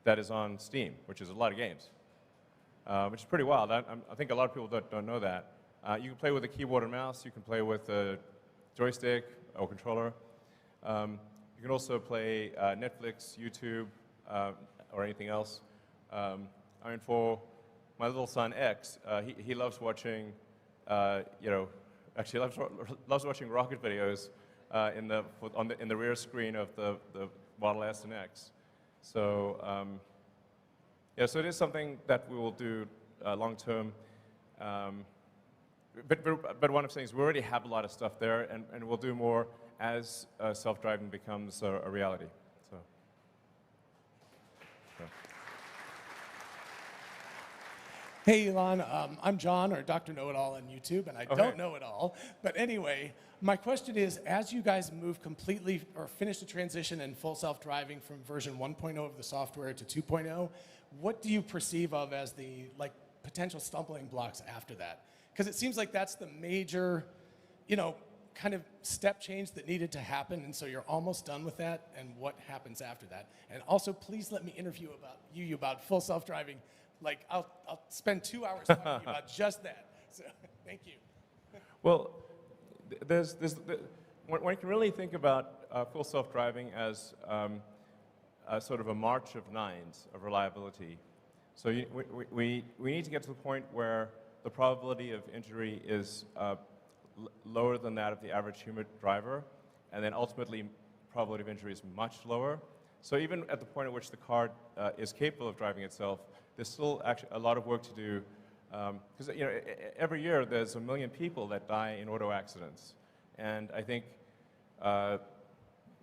that is on Steam, which is a lot of games, which is pretty wild. I think a lot of people don't know that. You can play with a keyboard and mouse. You can play with a joystick or controller. You can also play Netflix, YouTube, or anything else. I mean, for my little son X, he loves watching, actually loves watching rocket videos in the rear screen of the Model S and X. So yeah, so it is something that we will do long term. But one of the things, we already have a lot of stuff there, and we'll do more as self-driving becomes a reality. So. Hey, Elon. I'm John, or Dr. Know-It-All on YouTube, and I don't know it all. But anyway, my question is, as you guys move completely or finish the transition in full self-driving from version 1.0 of the software to 2.0, what do you perceive of as the potential stumbling blocks after that? Because it seems like that's the major, kind of step change that needed to happen, and so you're almost done with that, and what happens after that? And also, please let me interview about full self-driving. Like, I'll spend 2 hours talking about just that. So, thank you. Well, when you can really think about full self-driving as sort of a march of nines of reliability. So we need to get to the point where the probability of injury is lower than that of the average human driver, and then ultimately probability of injury is much lower. So even at the point at which the car is capable of driving itself, there's still actually a lot of work to do, because every year there's 1 million people that die in auto accidents, and I think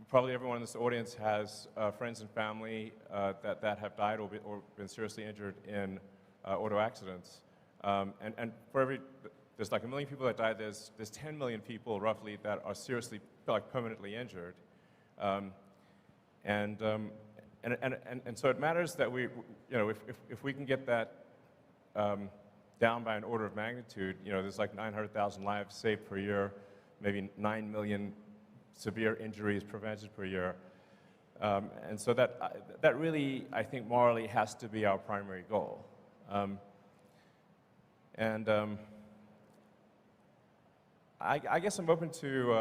probably everyone in this audience has friends and family that have died or been seriously injured in auto accidents, and for there's like 1 million people that die. There's 10 million people roughly that are seriously, permanently injured, and so it matters that if we can get that down by an order of magnitude, there's like 900,000 lives saved per year, maybe 9 million severe injuries prevented per year, and so that really, I think, morally has to be our primary goal. I guess I'm open to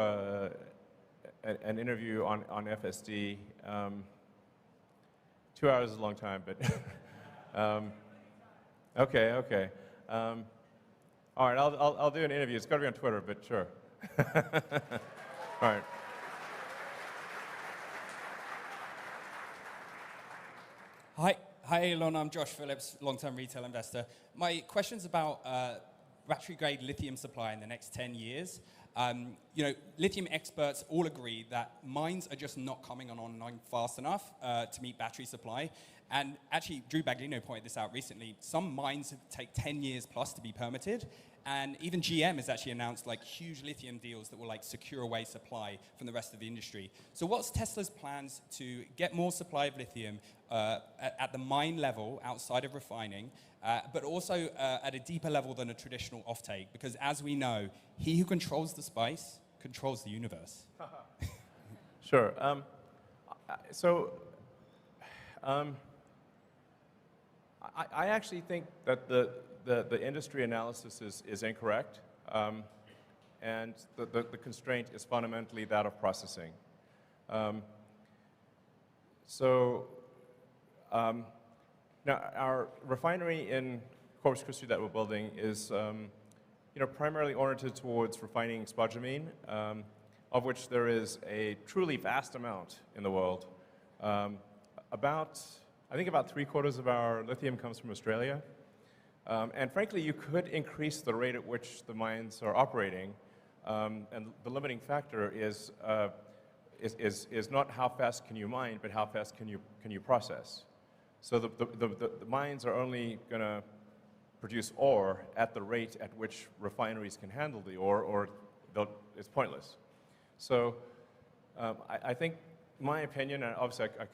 an interview on FSD. 2 hours is a long time, but okay. All right, I'll do an interview. It's got to be on Twitter, but sure. All right. Hi, Elon. I'm Josh Phillips, long-term retail investor. My question's about battery-grade lithium supply in the next 10 years. Lithium experts all agree that mines are just not coming online fast enough to meet battery supply. And actually, Drew Baglino pointed this out recently. Some mines take 10 years plus to be permitted. And even GM has actually announced huge lithium deals that will secure away supply from the rest of the industry. So what's Tesla's plans to get more supply of lithium at the mine level outside of refining, but also at a deeper level than a traditional offtake? Because as we know, he who controls the spice controls the universe. Sure. I actually think that the industry analysis is incorrect, and the constraint is fundamentally that of processing. Now, our refinery in Corpus Christi that we're building is primarily oriented towards refining spodumene, of which there is a truly vast amount in the world. I think about 3/4 of our lithium comes from Australia. And frankly, you could increase the rate at which the mines are operating, and the limiting factor is not how fast can you mine, but how fast can you process. So the mines are only going to produce ore at the rate at which refineries can handle the ore, or it's pointless. So I think my opinion, and obviously I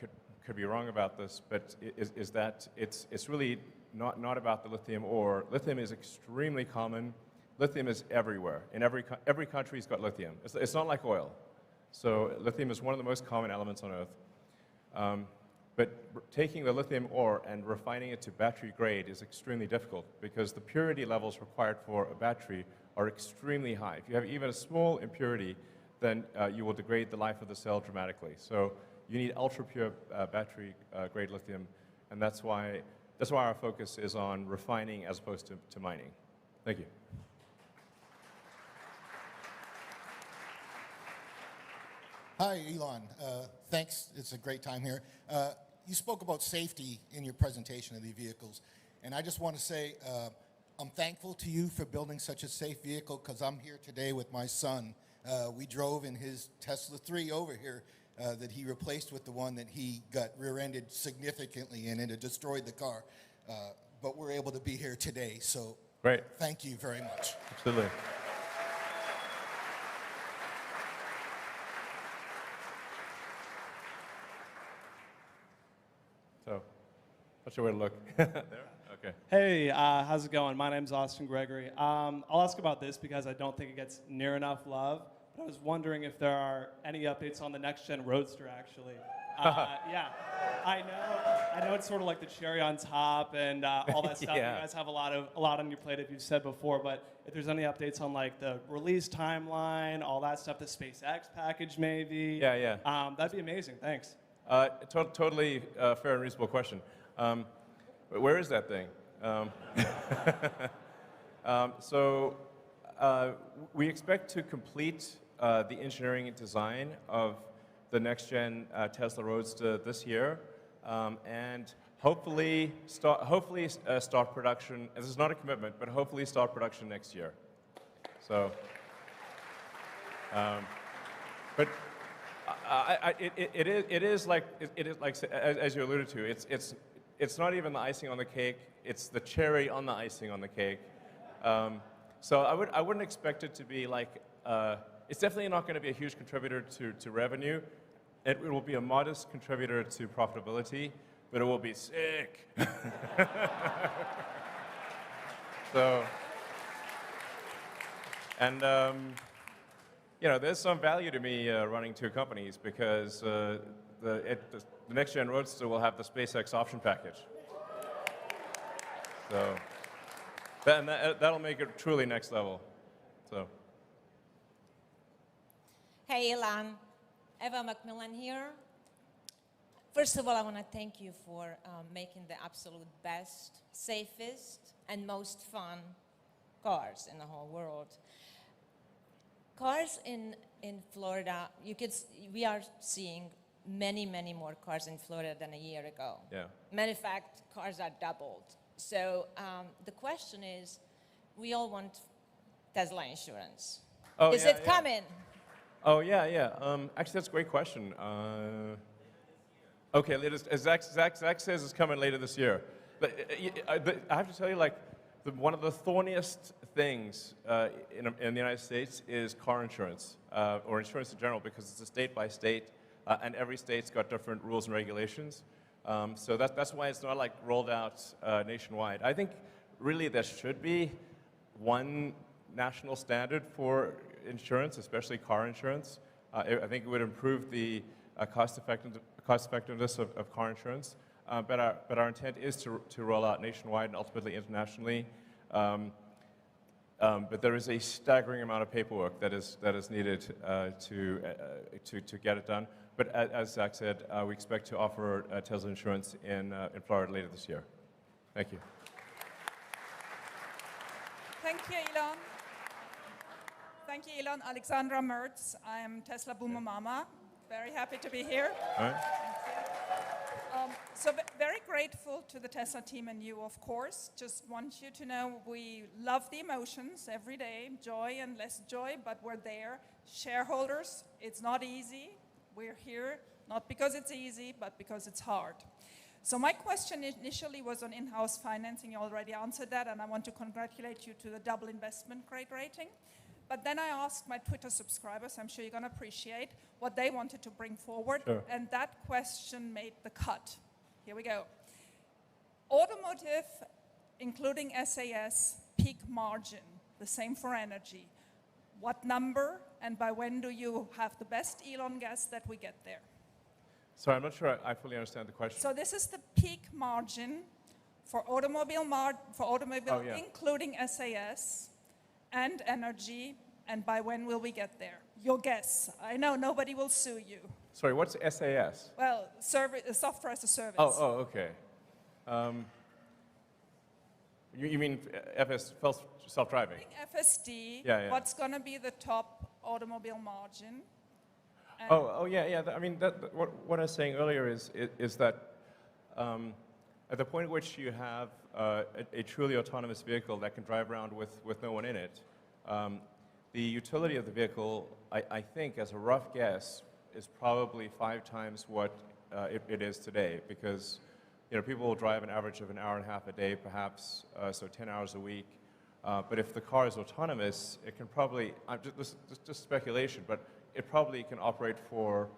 could be wrong about this, but is that it's really not about the lithium ore. Lithium is extremely common. Lithium is everywhere. In every country's got lithium. It's not like oil. So lithium is one of the most common elements on Earth. But taking the lithium ore and refining it to battery grade is extremely difficult because the purity levels required for a battery are extremely high. If you have even a small impurity, then you will degrade the life of the cell dramatically. So you need ultra-pure battery grade lithium, and that's why our focus is on refining as opposed to mining. Thank you. Hi, Elon. Thanks. It's a great time here. You spoke about safety in your presentation of the vehicles, and I just want to say I'm thankful to you for building such a safe vehicle because I'm here today with my son. We drove in his Tesla 3 over here that he replaced with the one that he got rear-ended significantly in and it destroyed the car. But we're able to be here today, so Great. Thank you very much. Absolutely. So, what's your way to look? There? Okay. Hey, how's it going? My name's Austin Gregory. I'll ask about this because I don't think it gets near enough love. But I was wondering if there are any updates on the next-gen Roadster, actually. Yeah, I know it's sort of like the cherry on top and all that stuff. Yeah. You guys have a lot on your plate, if you've said before. But if there's any updates on like the release timeline, all that stuff, the SpaceX package, maybe. Yeah. That'd be amazing. Thanks. Totally fair and reasonable question. Where is that thing? We expect to complete the engineering and design of the next-gen Tesla Roadster this year, and hopefully start production. This is not a commitment, but hopefully start production next year. So, but. It is like as you alluded to. It's not even the icing on the cake. It's the cherry on the icing on the cake. So I wouldn't expect it to be like. It's definitely not going to be a huge contributor to revenue. It will be a modest contributor to profitability, but it will be sick. So, and. There's some value to me running two companies because the next-gen Roadster will have the SpaceX option package. So that'll make it truly next level. So. Hey, Elon. Eva Macmillan here. First of all, I want to thank you for making the absolute best, safest, and most fun cars in the whole world. Cars in Florida, we are seeing many, many more cars in Florida than a year ago. Yeah. Matter of fact, cars are doubled. So the question is, we all want Tesla insurance. Is it coming? Oh, yeah. Actually, that's a great question. Okay, Zach says it's coming later this year. But I have to tell you, one of the thorniest things in the United States is car insurance, or insurance in general, because it's a state by state, and every state's got different rules and regulations. So that's why it's not rolled out nationwide. I think really there should be one national standard for insurance, especially car insurance. I think it would improve the cost effectiveness of car insurance. But our intent is to roll out nationwide and ultimately internationally. But there is a staggering amount of paperwork that is needed to get it done. But as Zach said, we expect to offer Tesla insurance in Florida later this year. Thank you. Thank you, Elon. Thank you, Elon. Alexandra Mertz. I am Tesla Boomer Mama. Very happy to be here. All right. So very grateful to the Tesla team and you, of course. Just want you to know we love the emotions every day, joy and less joy, but we're there. Shareholders, it's not easy. We're here not because it's easy, but because it's hard. So my question initially was on in-house financing. You already answered that, and I want to congratulate you to the double investment grade rating. But then I asked my Twitter subscribers, I'm sure you're going to appreciate, what they wanted to bring forward. Sure. And that question made the cut. Here we go. Automotive, including SAS, peak margin, the same for energy. What number and by when do you have the best Elon guess that we get there? Sorry, I'm not sure I fully understand the question. So this is the peak margin for automobile, Oh, yeah. including SAS and energy, and by when will we get there? Your guess. I know nobody will sue you. Sorry, what's SAS? Well, software as a service. Oh, okay. You mean self-driving? FSD, Yeah. what's going to be the top automobile margin? And Yeah. I mean, what I was saying earlier is that at the point at which you have a truly autonomous vehicle that can drive around with no one in it, the utility of the vehicle, I think, as a rough guess, is probably 5 times what it is today, because people will drive an average of an hour and a half a day, perhaps, so 10 hours a week. But if the car is autonomous, it can probably, just speculation, but it probably can operate for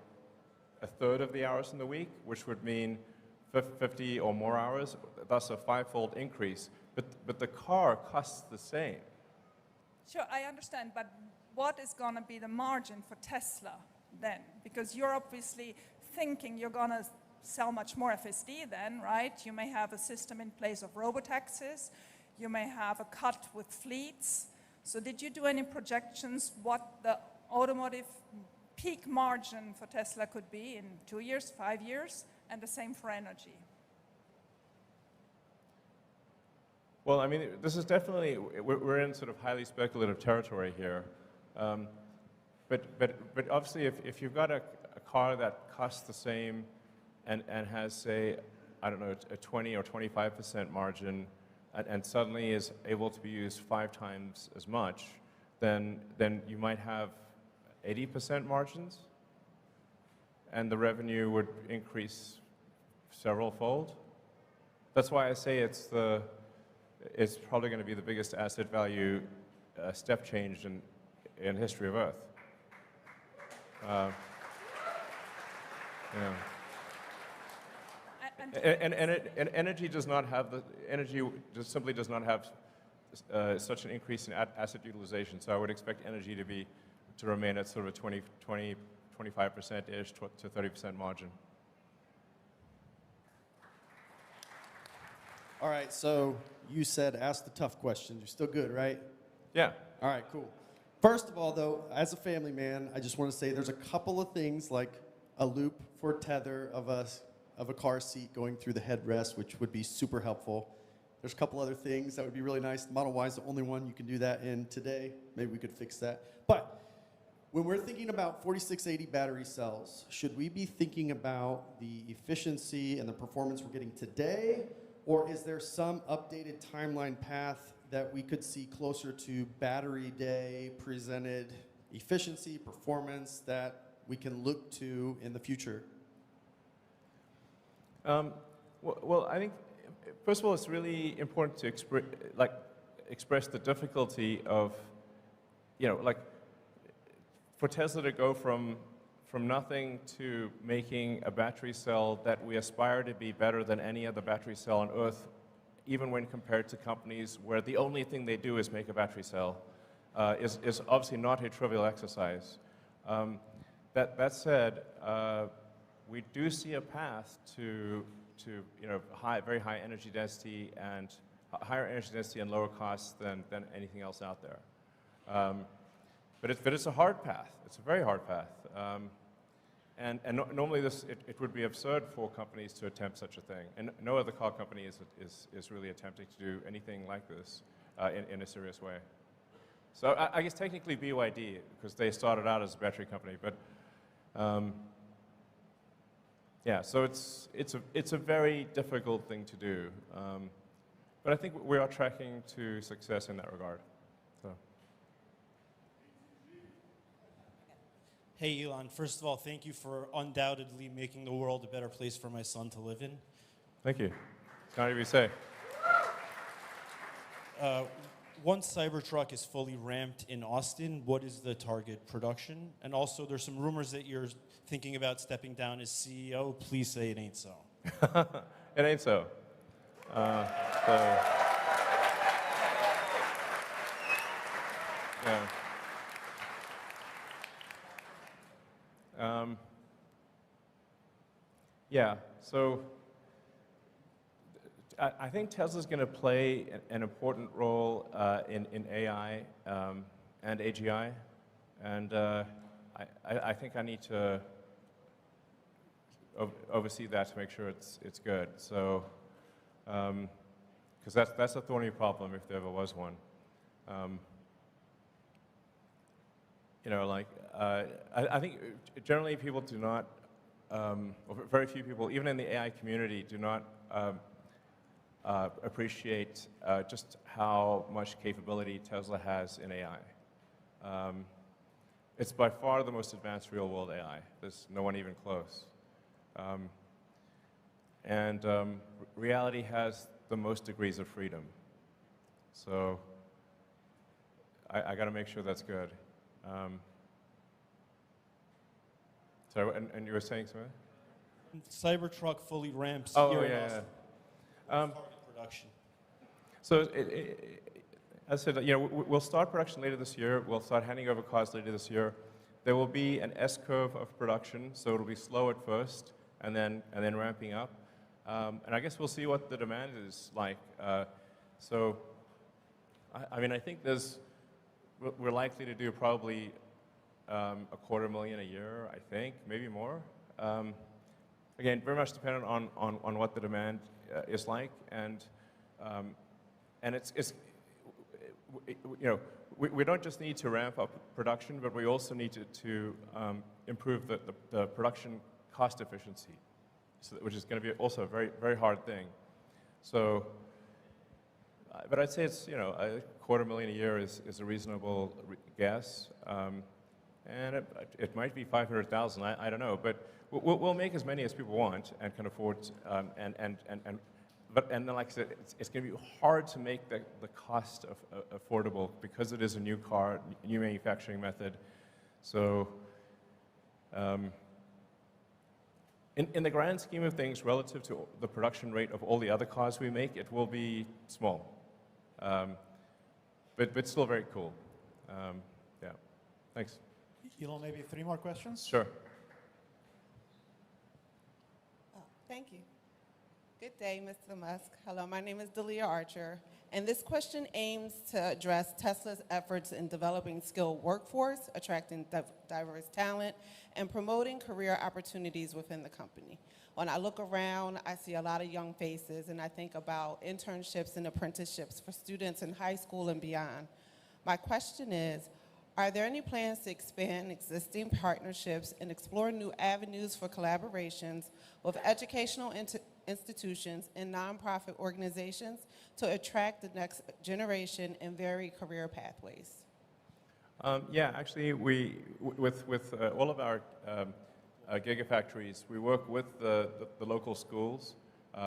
a third of the hours in the week, which would mean 50 or more hours, thus a 5-fold increase. But the car costs the same. Sure, I understand, but what is going to be the margin for Tesla then? Because you're obviously thinking you're going to sell much more FSD then, right? You may have a system in place of robotaxis. You may have a cut with fleets. So did you do any projections what the automotive peak margin for Tesla could be in 2 years, 5 years, and the same for energy? Well, I mean, this is definitely, we're in sort of highly speculative territory here. But obviously, if you've got a car that costs the same and has, say, I don't know, a 20 or 25% margin, and suddenly is able to be used 5 times as much, then you might have 80% margins, and the revenue would increase several-fold. That's why I say it's probably going to be the biggest asset value step change in history of Earth. And energy does not have simply does not have such an increase in asset utilization. So I would expect energy to remain at sort of a 25%-ish to 30% margin. All right, so you said ask the tough questions. You're still good, right? Yeah. All right, cool. First of all, though, as a family man, I just want to say there's a couple of things like a loop for tether of a car seat going through the headrest, which would be super helpful. There's a couple other things that would be really nice. The Model Y is the only one you can do that in today. Maybe we could fix that. But when we're thinking about 4680 battery cells, should we be thinking about the efficiency and the performance we're getting today? Or is there some updated timeline path that we could see closer to battery day presented efficiency, performance that we can look to in the future? Well, I think, first of all, it's really important to express the difficulty of, for Tesla to go from nothing to making a battery cell that we aspire to be better than any other battery cell on Earth, even when compared to companies where the only thing they do is make a battery cell, is obviously not a trivial exercise. That said, we do see a path to very high energy density and higher energy density and lower costs than anything else out there. But it's a hard path. It's a very hard path. And normally it would be absurd for companies to attempt such a thing. And no other car company is really attempting to do anything like this in a serious way. So I guess technically BYD, because they started out as a battery company, but yeah, so it's a very difficult thing to do. But I think we are tracking to success in that regard. So. Hey, Elon, first of all, thank you for undoubtedly making the world a better place for my son to live in. Thank you. Kind of you say. Once Cybertruck is fully ramped in Austin, what is the target production? And also, there's some rumors that you're thinking about stepping down as CEO. Please say it ain't so. It ain't so. Yeah. Yeah, so I think Tesla's going to play an important role in AI and AGI, and I think I need to oversee that to make sure it's good. So, because that's a thorny problem if there ever was one. I think generally people do not, or very few people, even in the AI community, do not appreciate just how much capability Tesla has in AI. It's by far the most advanced real-world AI. There's no one even close. Reality has the most degrees of freedom. So I got to make sure that's good. So, and you were saying something? Cybertruck fully ramps Oh, here in yeah, Austin. yeah. Target production. So, as I said, we'll start production later this year. We'll start handing over cars later this year. There will be an S-curve of production, so it'll be slow at first, and then ramping up. And I guess we'll see what the demand is like. So, I think we're likely to do probably 250,000 a year, I think, maybe more. Again, very much dependent on what the demand is like, and it's we don't just need to ramp up production, but we also need to improve the production cost efficiency, which is going to be also a very, very hard thing. So, but I'd say it's, 250,000 a year is a reasonable guess. And it might be 500,000, I don't know, but we'll make as many as people want and can afford, and then, like I said, it's going to be hard to make the cost affordable because it is a new car, new manufacturing method. So, in the grand scheme of things, relative to the production rate of all the other cars we make, it will be small, but still very cool. Yeah, thanks. Elon, maybe 3 more questions? Sure. Oh, thank you. Good day, Mr. Musk. Hello, my name is Delia Archer, and this question aims to address Tesla's efforts in developing skilled workforce, attracting diverse talent, and promoting career opportunities within the company. When I look around, I see a lot of young faces, and I think about internships and apprenticeships for students in high school and beyond. My question is, are there any plans to expand existing partnerships and explore new avenues for collaborations with educational institutions and nonprofit organizations to attract the next generation and vary career pathways? Yeah, actually, with all of our gigafactories, we work with the local schools